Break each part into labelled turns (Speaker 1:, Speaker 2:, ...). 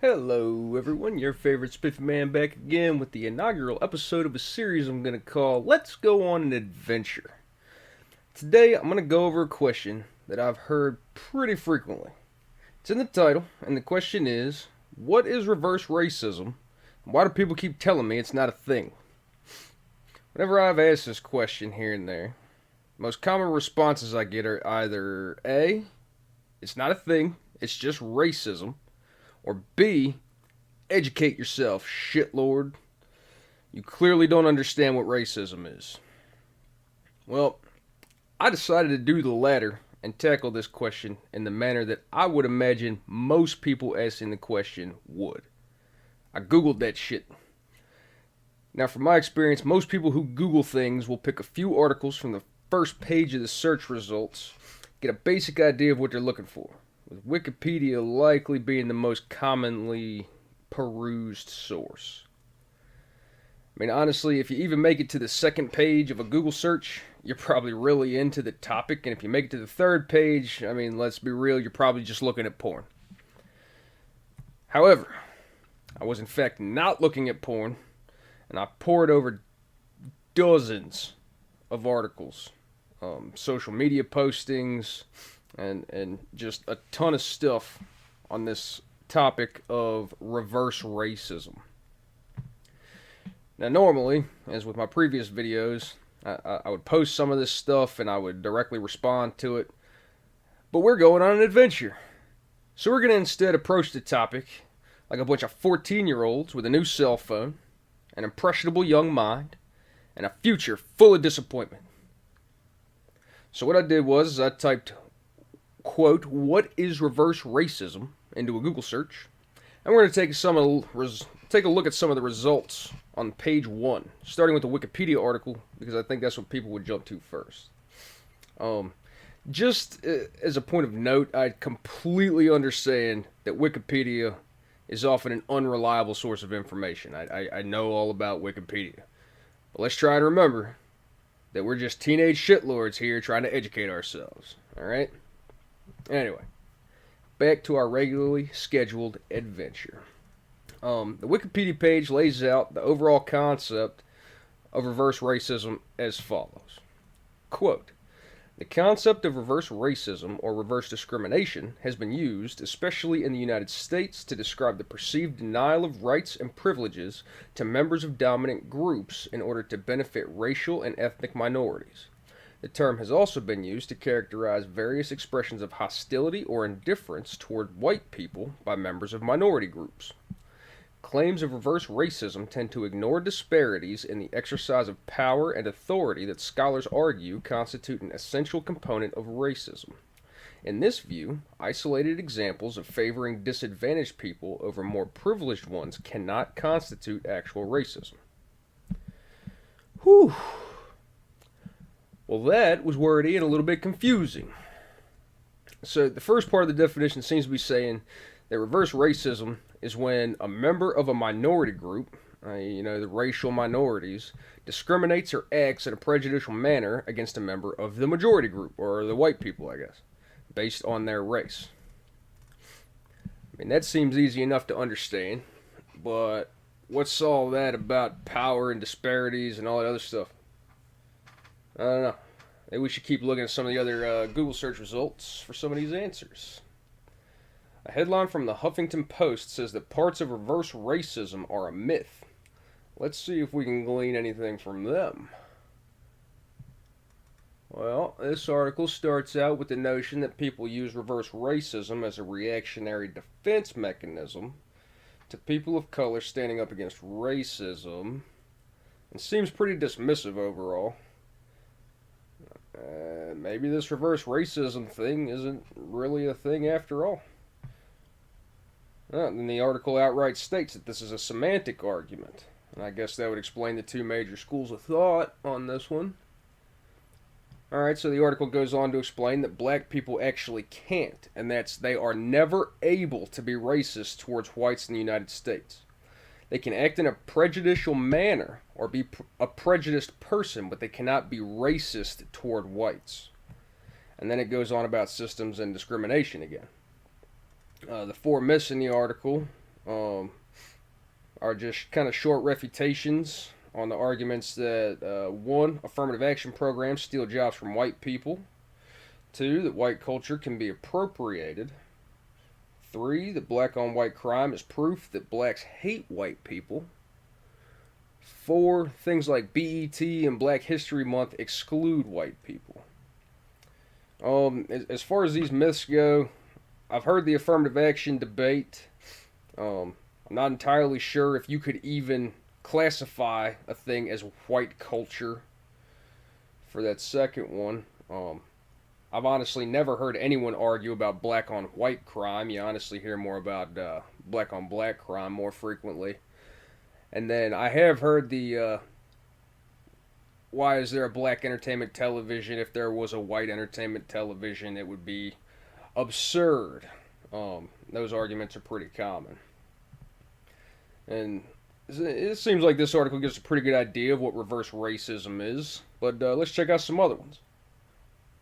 Speaker 1: Hello everyone, your favorite spiffy man back again with the inaugural episode of a series I'm going to call Let's Go on an Adventure. Today I'm going to go over a question that I've heard pretty frequently. It's in the title, and the question is, what is reverse racism? And why do people keep telling me it's not a thing? Whenever I've asked this question here and there, most common responses I get are either A, it's not a thing, it's just racism, or B, educate yourself, shitlord. You clearly don't understand what racism is. Well, I decided to do the latter and tackle this question in the manner that I would imagine most people asking the question would. I Googled that shit. Now, from my experience, most people who Google things will pick a few articles from the first page of the search results, get a basic idea of what they're looking for, with Wikipedia likely being the most commonly perused source. I mean, honestly, if you even make it to the second page of a Google search, you're probably really into the topic, and if you make it to the third page, I mean, let's be real, you're probably just looking at porn. However, I was in fact not looking at porn, and I pored over dozens of articles, social media postings, and just a ton of stuff on this topic of reverse racism. Now, normally, as with my previous videos, I would post some of this stuff and I would directly respond to it. But we're going on an adventure. So we're going to instead approach the topic like a bunch of 14-year-olds with a new cell phone, an impressionable young mind, and a future full of disappointment. So what I did was I typed, quote, what is reverse racism into a Google search, and we're going to take a look at some of the results on page 1, starting with the Wikipedia article, because I think that's what people would jump to first. Just as a point of note, I completely understand that Wikipedia is often an unreliable source of information. I know all about Wikipedia. But let's try to remember that we're just teenage shitlords here trying to educate ourselves. Alright? Anyway, back to our regularly scheduled adventure. The Wikipedia page lays out the overall concept of reverse racism as follows. Quote, the concept of reverse racism or reverse discrimination has been used, especially in the United States, to describe the perceived denial of rights and privileges to members of dominant groups in order to benefit racial and ethnic minorities. The term has also been used to characterize various expressions of hostility or indifference toward white people by members of minority groups. Claims of reverse racism tend to ignore disparities in the exercise of power and authority that scholars argue constitute an essential component of racism. In this view, isolated examples of favoring disadvantaged people over more privileged ones cannot constitute actual racism. Whew. Well, that was wordy and a little bit confusing. So the first part of the definition seems to be saying that reverse racism is when a member of a minority group, the racial minorities, discriminates or acts in a prejudicial manner against a member of the majority group, or the white people, I guess, based on their race. I mean, that seems easy enough to understand, but what's all that about power and disparities and all that other stuff? I don't know. Maybe we should keep looking at some of the other Google search results for some of these answers. A headline from the Huffington Post says that parts of reverse racism are a myth. Let's see if we can glean anything from them. Well, this article starts out with the notion that people use reverse racism as a reactionary defense mechanism to people of color standing up against racism, and seems pretty dismissive overall. Maybe this reverse racism thing isn't really a thing after all. And the article outright states that this is a semantic argument. And I guess that would explain the two major schools of thought on this one. Alright, so the article goes on to explain that black people actually can't, and they are never able to be racist towards whites in the United States. They can act in a prejudicial manner or be a prejudiced person, but they cannot be racist toward whites. And then it goes on about systems and discrimination again. The four myths in the article um, are just kind of short refutations on the arguments that one, affirmative action programs steal jobs from white people. Two, that white culture can be appropriated. Three, that black on white crime is proof that blacks hate white people. Four, things like BET and Black History Month exclude white people. As far as these myths go, I've heard the affirmative action debate. I'm not entirely sure if you could even classify a thing as white culture for that second one. I've honestly never heard anyone argue about black on white crime. You honestly hear more about black on black crime more frequently. And then I have heard the why is there a black entertainment television? If there was a white entertainment television, it would be absurd. Those arguments are pretty common. And it seems like this article gives a pretty good idea of what reverse racism is. But let's check out some other ones.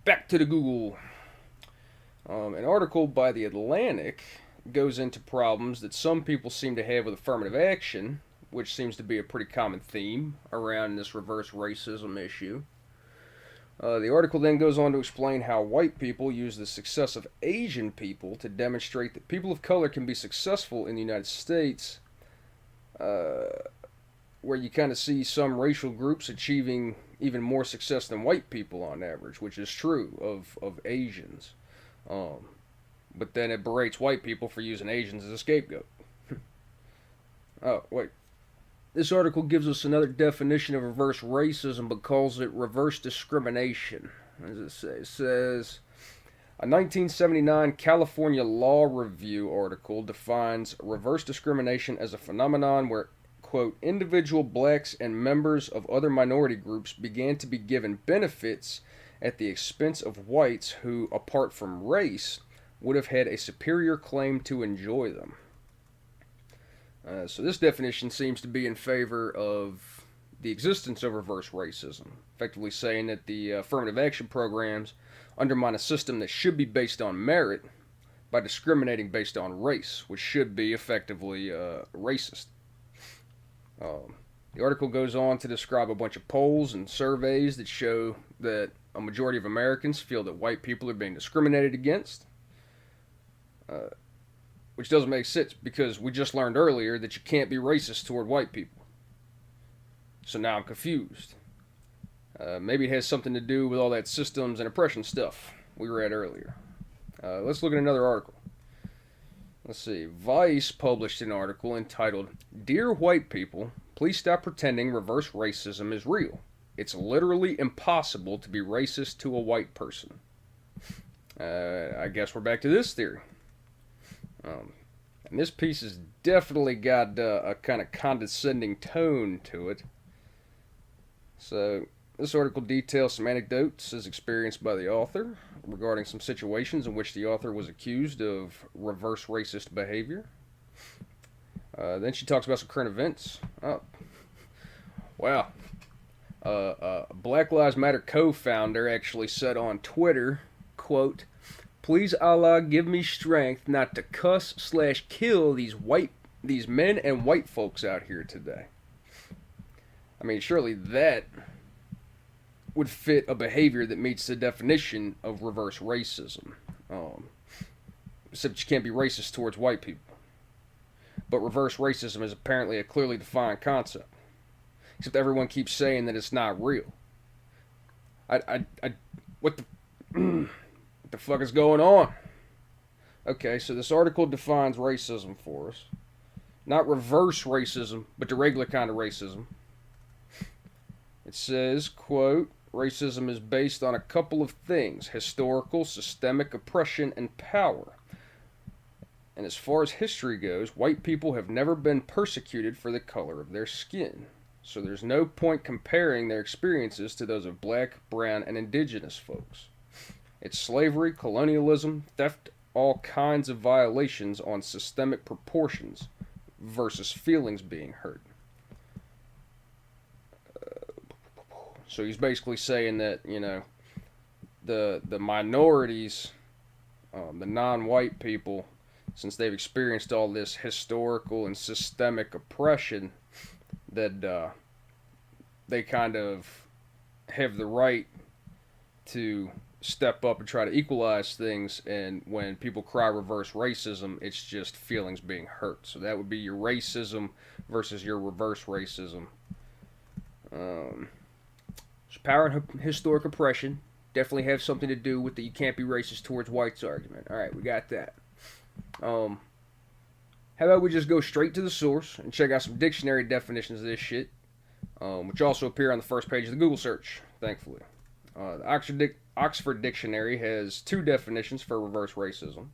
Speaker 1: Back to the Google. An article by The Atlantic goes into problems that some people seem to have with affirmative action, which seems to be a pretty common theme around this reverse racism issue. The article then goes on to explain how white people use the success of Asian people to demonstrate that people of color can be successful in the United States, where you kind of see some racial groups achieving even more success than white people on average, which is true of Asians. But then it berates white people for using Asians as a scapegoat. Oh, wait. This article gives us another definition of reverse racism, but calls it reverse discrimination. What does it say? It says, a 1979 California Law Review article defines reverse discrimination as a phenomenon where, quote, individual blacks and members of other minority groups began to be given benefits at the expense of whites who, apart from race, would have had a superior claim to enjoy them. So this definition seems to be in favor of the existence of reverse racism, effectively saying that the affirmative action programs undermine a system that should be based on merit by discriminating based on race, which should be effectively racist. The article goes on to describe a bunch of polls and surveys that show that a majority of Americans feel that white people are being discriminated against, which doesn't make sense because we just learned earlier that you can't be racist toward white people. So now I'm confused. Maybe it has something to do with all that systems and oppression stuff we read earlier. Let's look at another article. Let's see. Vice published an article entitled, Dear White People, Please Stop Pretending Reverse Racism is Real. It's literally impossible to be racist to a white person. I guess we're back to this theory. And this piece has definitely got a kind of condescending tone to it. So, this article details some anecdotes as experienced by the author regarding some situations in which the author was accused of reverse racist behavior. Then she talks about some current events. Oh, wow. Black Lives Matter co-founder actually said on Twitter, quote, Please Allah give me strength not to cuss/kill these men and white folks out here today. I mean, surely that would fit a behavior that meets the definition of reverse racism. Except you can't be racist towards white people. But reverse racism is apparently a clearly defined concept. Except everyone keeps saying that it's not real. What the fuck is going on? Okay, so this article defines racism for us. Not reverse racism, but the regular kind of racism. It says, quote, racism is based on a couple of things: historical, systemic oppression, and power. And as far as history goes, white people have never been persecuted for the color of their skin. So there's no point comparing their experiences to those of black, brown, and indigenous folks. It's slavery, colonialism, theft, all kinds of violations on systemic proportions versus feelings being hurt. So he's basically saying that, you know, the minorities, the non-white people, since they've experienced all this historical and systemic oppression, that they kind of have the right to step up and try to equalize things. And when people cry reverse racism, it's just feelings being hurt. So that would be your racism versus your reverse racism. So power and historic oppression definitely have something to do with the you can't be racist towards whites argument. All right, we got that. How about we just go straight to the source and check out some dictionary definitions of this shit, which also appear on the first page of the Google search, thankfully. The Oxford Dictionary has two definitions for reverse racism.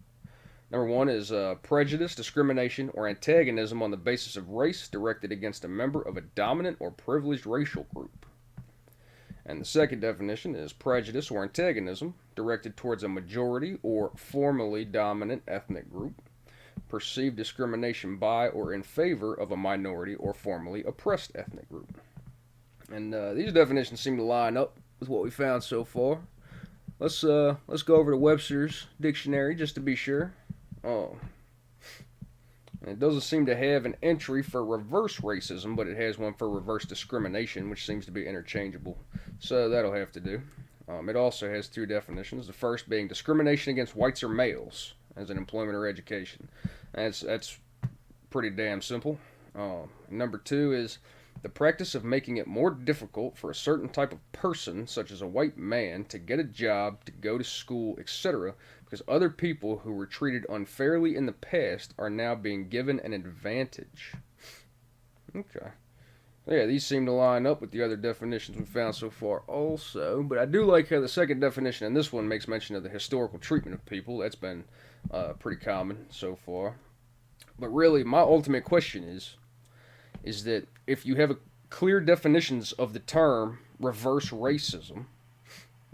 Speaker 1: Number one is prejudice, discrimination, or antagonism on the basis of race directed against a member of a dominant or privileged racial group. And the second definition is prejudice or antagonism directed towards a majority or formally dominant ethnic group, perceived discrimination by or in favor of a minority or formerly oppressed ethnic group. And these definitions seem to line up with what we found so far. Let's go over to Webster's dictionary just to be sure. It doesn't seem to have an entry for reverse racism, but it has one for reverse discrimination, which seems to be interchangeable. So that'll have to do. It also has two definitions. The first being discrimination against whites or males as in employment or education. That's pretty damn simple. Number two is the practice of making it more difficult for a certain type of person, such as a white man, to get a job, to go to school, etc., because other people who were treated unfairly in the past are now being given an advantage. Okay. So yeah, these seem to line up with the other definitions we've found so far also, but I do like how the second definition in this one makes mention of the historical treatment of people. That's been pretty common so far. But really, my ultimate question is that if you have clear definitions of the term reverse racism,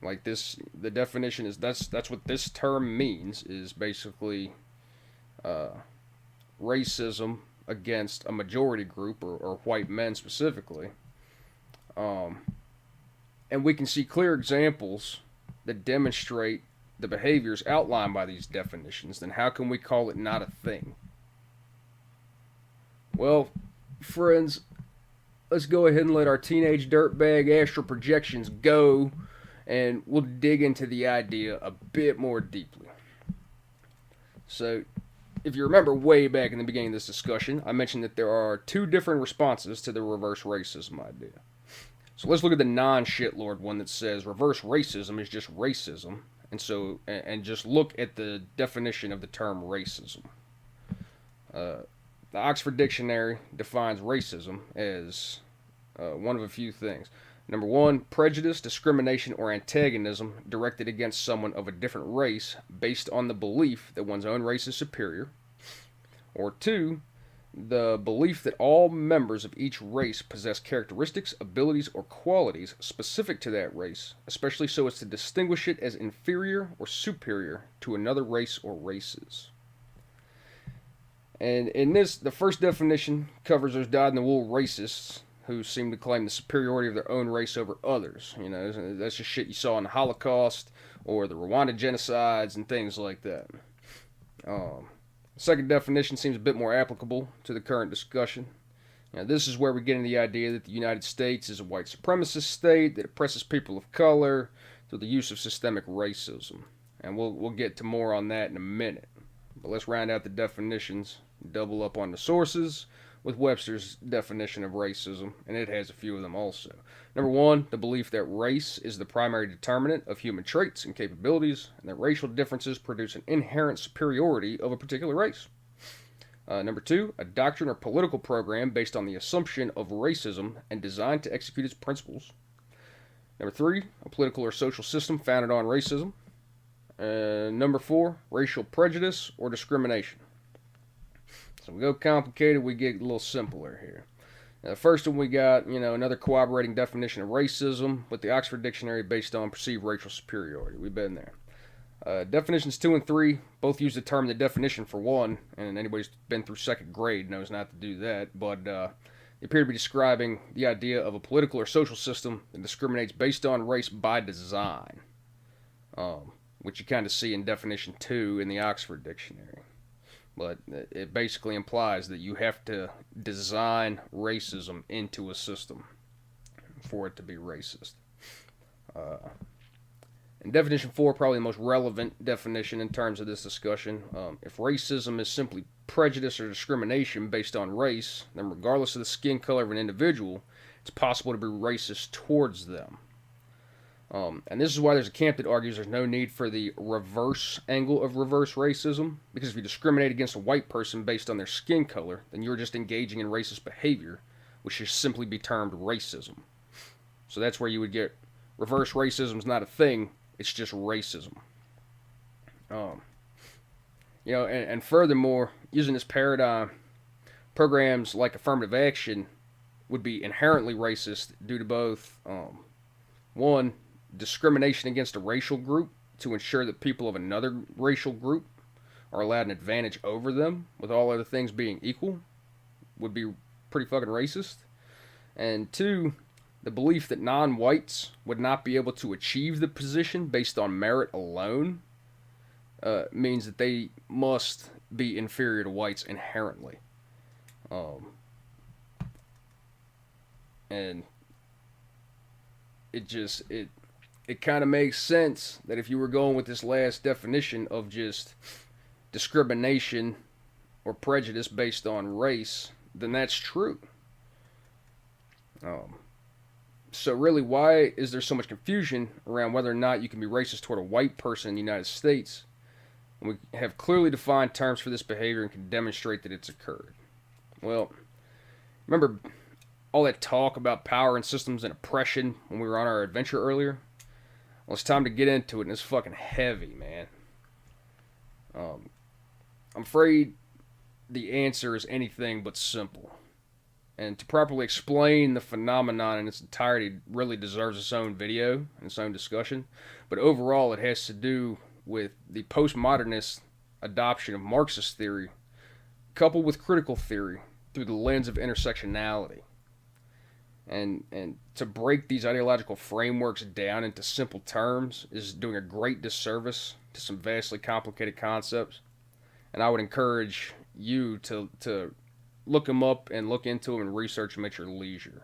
Speaker 1: like this, the definition is that's what this term means, is basically racism against a majority group or white men specifically. And we can see clear examples that demonstrate the behaviors outlined by these definitions, then how can we call it not a thing? Well, friends, let's go ahead and let our teenage dirtbag astral projections go, and we'll dig into the idea a bit more deeply. So, if you remember way back in the beginning of this discussion, I mentioned that there are two different responses to the reverse racism idea. So let's look at the non-shitlord one that says reverse racism is just racism, and just look at the definition of the term racism. The Oxford Dictionary defines racism as one of a few things. Number one, prejudice, discrimination, or antagonism directed against someone of a different race based on the belief that one's own race is superior. Or two, the belief that all members of each race possess characteristics, abilities, or qualities specific to that race, especially so as to distinguish it as inferior or superior to another race or races. And in this, the first definition covers those dyed-in-the-wool racists who seem to claim the superiority of their own race over others. You know, that's just shit you saw in the Holocaust or the Rwanda genocides and things like that. The second definition seems a bit more applicable to the current discussion. Now, this is where we get into the idea that the United States is a white supremacist state that oppresses people of color through the use of systemic racism. And we'll get to more on that in a minute. But let's round out the definitions, double up on the sources with Webster's definition of racism, and it has a few of them also. Number one, the belief that race is the primary determinant of human traits and capabilities, and that racial differences produce an inherent superiority of a particular race. Number two, a doctrine or political program based on the assumption of racism and designed to execute its principles. Number three, a political or social system founded on racism. Number four, racial prejudice or discrimination. So we go complicated, we get a little simpler here. Now, the first one we got, another corroborating definition of racism with the Oxford Dictionary based on perceived racial superiority. We've been there. Definitions 2 and 3 both use the term the definition for one, and anybody who's been through second grade knows not to do that, but they appear to be describing the idea of a political or social system that discriminates based on race by design, which you kind of see in definition 2 in the Oxford Dictionary. but it basically implies that you have to design racism into a system for it to be racist. Uh, and definition 4, probably the most relevant definition in terms of this discussion. If racism is simply prejudice or discrimination based on race, then regardless of the skin color of an individual, it's possible to be racist towards them. And this is why there's a camp that argues there's no need for the reverse angle of reverse racism, because if you discriminate against a white person based on their skin color, then you're just engaging in racist behavior, which should simply be termed racism. So that's where you would get reverse racism is not a thing, it's just racism. And furthermore, using this paradigm, programs like affirmative action would be inherently racist due to both, one, discrimination against a racial group to ensure that people of another racial group are allowed an advantage over them, with all other things being equal, would be pretty fucking racist. And two, the belief that non-whites would not be able to achieve the position based on merit alone means that they must be inferior to whites inherently. And it kind of makes sense that if you were going with this last definition of just discrimination or prejudice based on race, then that's true. So really, why is there so much confusion around whether or not you can be racist toward a white person in the United States when we have clearly defined terms for this behavior and can demonstrate that it's occurred? Well, remember all that talk about power and systems and oppression when we were on our adventure earlier? Well, it's time to get into it, and it's fucking heavy, man. I'm afraid the answer is anything but simple. And to properly explain the phenomenon in its entirety really deserves its own video and its own discussion. But overall, it has to do with the postmodernist adoption of Marxist theory coupled with critical theory through the lens of intersectionality. And to break these ideological frameworks down into simple terms is doing a great disservice to some vastly complicated concepts. And I would encourage you to look them up and look into them and research them at your leisure.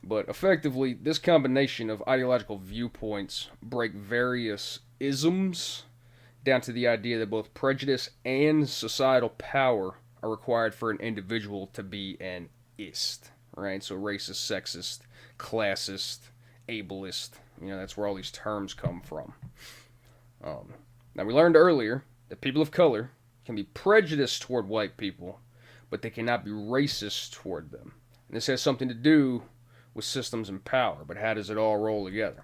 Speaker 1: But effectively, this combination of ideological viewpoints break various isms down to the idea that both prejudice and societal power are required for an individual to be an ist, right? So racist, sexist, classist, ableist, that's where all these terms come from. Now, we learned earlier that people of color can be prejudiced toward white people, but they cannot be racist toward them. And this has something to do with systems and power, but how does it all roll together?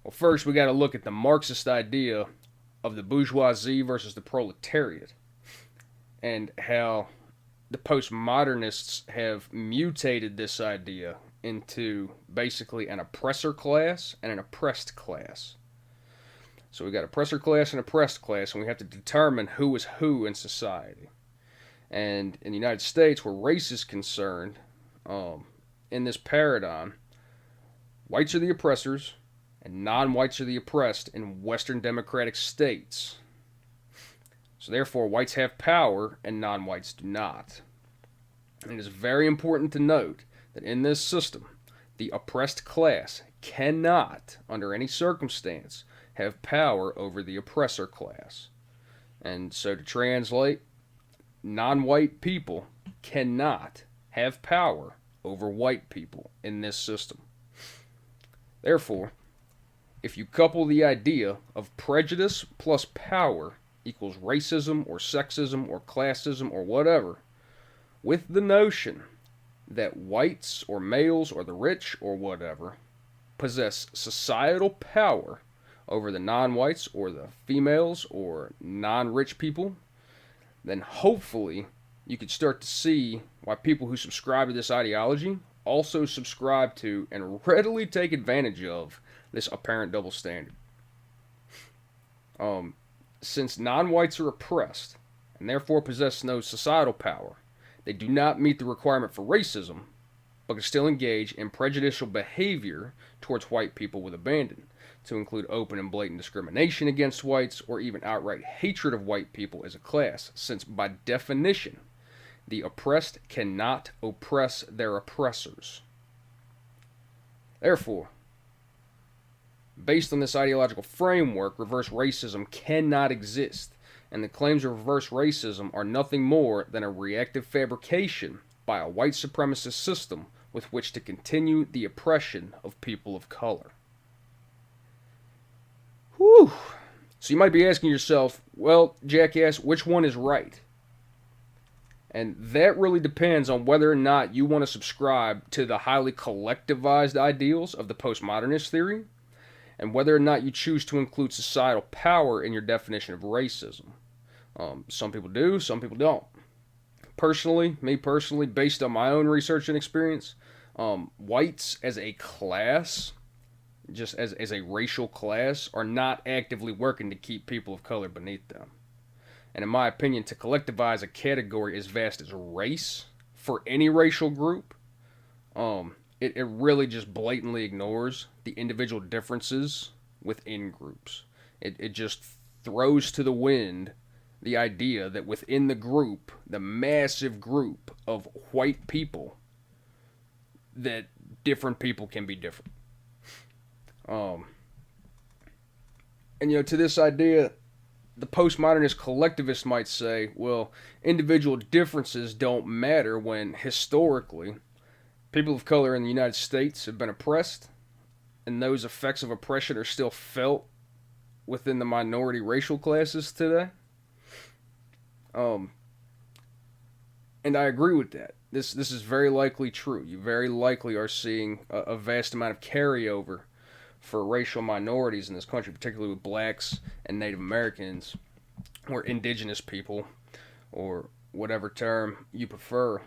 Speaker 1: Well, first we got to look at the Marxist idea of the bourgeoisie versus the proletariat, and how the postmodernists have mutated this idea into basically an oppressor class and an oppressed class. So we got oppressor class and oppressed class, and we have to determine who is who in society. And in the United States, where race is concerned, in this paradigm, whites are the oppressors and non-whites are the oppressed in Western democratic states. So therefore, whites have power and non-whites do not. And it is very important to note that in this system, the oppressed class cannot, under any circumstance, have power over the oppressor class. And so to translate, non-white people cannot have power over white people in this system. Therefore, if you couple the idea of prejudice plus power equals racism or sexism or classism or whatever, with the notion that whites or males or the rich or whatever possess societal power over the non-whites or the females or non-rich people, then hopefully you could start to see why people who subscribe to this ideology also subscribe to and readily take advantage of this apparent double standard. Since non-whites are oppressed and therefore possess no societal power, they do not meet the requirement for racism, but can still engage in prejudicial behavior towards white people with abandon. to include open and blatant discrimination against whites or even outright hatred of white people as a class, since by definition, the oppressed cannot oppress their oppressors. Therefore, based on this ideological framework, reverse racism cannot exist, and the claims of reverse racism are nothing more than a reactive fabrication by a white supremacist system with which to continue the oppression of people of color. Whew. So you might be asking yourself, well, jackass, which one is right? And that really depends on whether or not you want to subscribe to the highly collectivized ideals of the postmodernist theory, and whether or not you choose to include societal power in your definition of racism. Some people do, some people don't. Me personally, based on my own research and experience, whites as a class, just as a racial class, are not actively working to keep people of color beneath them. And in my opinion, to collectivize a category as vast as race for any racial group, it really just blatantly ignores the individual differences within groups. It just throws to the wind the idea that within the group, the massive group of white people, that different people can be different. And to this idea, the postmodernist collectivist might say, well, individual differences don't matter when historically people of color in the United States have been oppressed, and those effects of oppression are still felt within the minority racial classes today. And I agree with that. This is very likely true. You very likely are seeing a vast amount of carryover for racial minorities in this country, particularly with blacks and Native Americans, or indigenous people, or whatever term you prefer.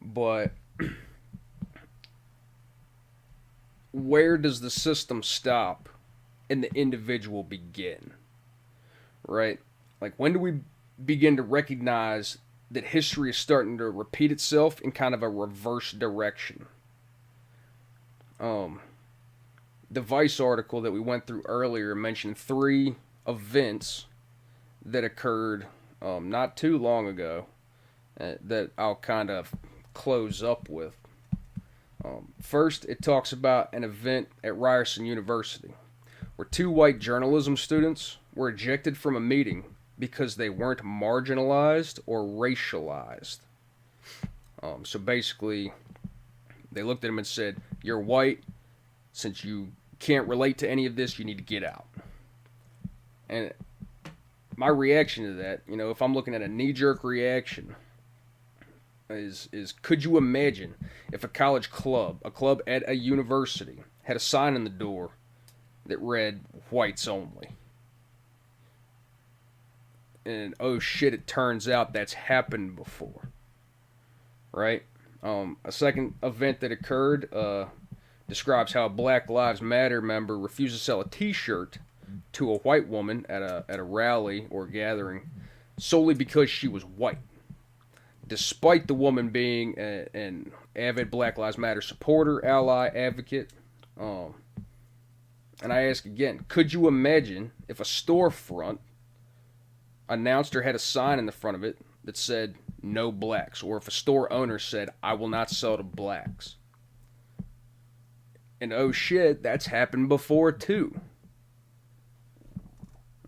Speaker 1: But where does the system stop and the individual begin? Right? Like, when do we begin to recognize that history is starting to repeat itself in kind of a reverse direction? The Vice article that we went through earlier mentioned 3 events that occurred not too long ago that I'll kind of close up with. First, it talks about an event at Ryerson University where 2 white journalism students were ejected from a meeting because they weren't marginalized or racialized. So basically, they looked at them and said, "You're white. Since you can't relate to any of this, you need to get out." And my reaction to that, if I'm looking at a knee-jerk reaction, is could you imagine if a college club, a club at a university, had a sign on the door that read "whites only"? And oh shit, it turns out that's happened before, right? A second event that occurred describes how a Black Lives Matter member refused to sell a t-shirt to a white woman at a rally or gathering solely because she was white, despite the woman being an avid Black Lives Matter supporter, ally, advocate. And I ask again, could you imagine if a storefront announced or had a sign in the front of it that said "No blacks," or if a store owner said, "I will not sell to blacks"? And oh shit, that's happened before too.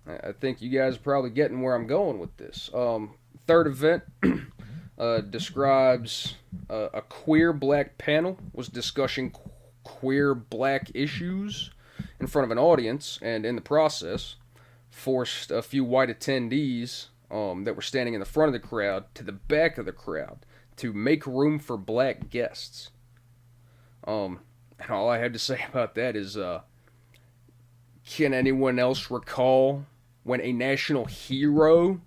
Speaker 1: I think you guys are probably getting where I'm going with this. Third event describes a queer black panel was discussing queer black issues in front of an audience, and in the process forced a few white attendees that were standing in the front of the crowd to the back of the crowd to make room for black guests. And all I have to say about that is, can anyone else recall when a national hero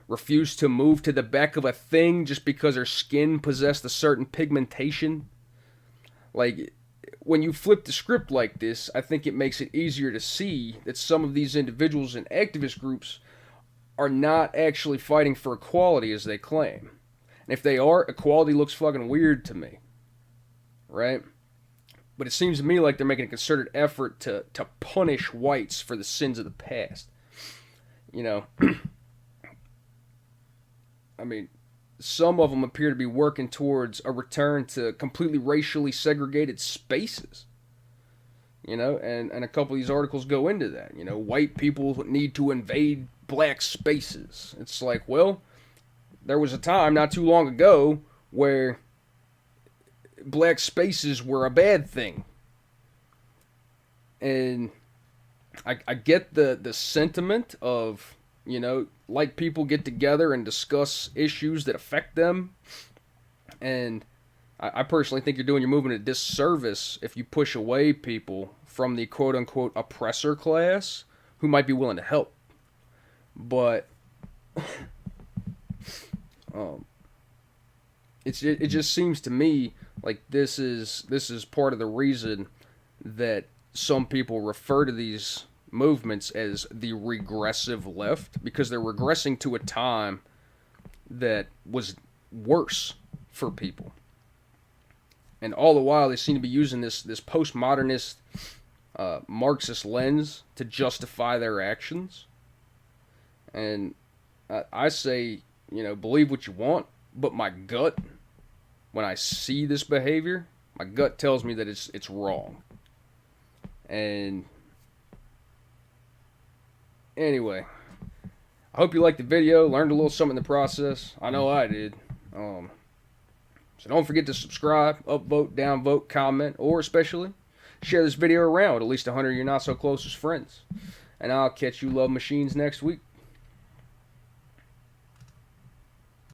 Speaker 1: refused to move to the back of a thing just because her skin possessed a certain pigmentation? Like, when you flip the script like this, I think it makes it easier to see that some of these individuals and activist groups are not actually fighting for equality as they claim. And if they are, equality looks fucking weird to me. Right? But it seems to me like they're making a concerted effort to punish whites for the sins of the past. You know, I mean, some of them appear to be working towards a return to completely racially segregated spaces. You know, and a couple of these articles go into that. You know, white people need to invade black spaces. It's like, well, there was a time not too long ago where black spaces were a bad thing. And I get the sentiment of, you know, like people get together and discuss issues that affect them. And I personally think you're doing your movement a disservice if you push away people from the quote-unquote oppressor class who might be willing to help. But it just seems to me like this is part of the reason that some people refer to these movements as the regressive left, because they're regressing to a time that was worse for people. And all the while, they seem to be using this postmodernist Marxist lens to justify their actions. And I say, you know, believe what you want, but my gut, when I see this behavior, my gut tells me that it's wrong. And anyway, I hope you liked the video, learned a little something in the process. I know I did. So don't forget to subscribe, upvote, downvote, comment, or especially share this video around with at least 100 of your not-so-closest friends. And I'll catch you love machines next week.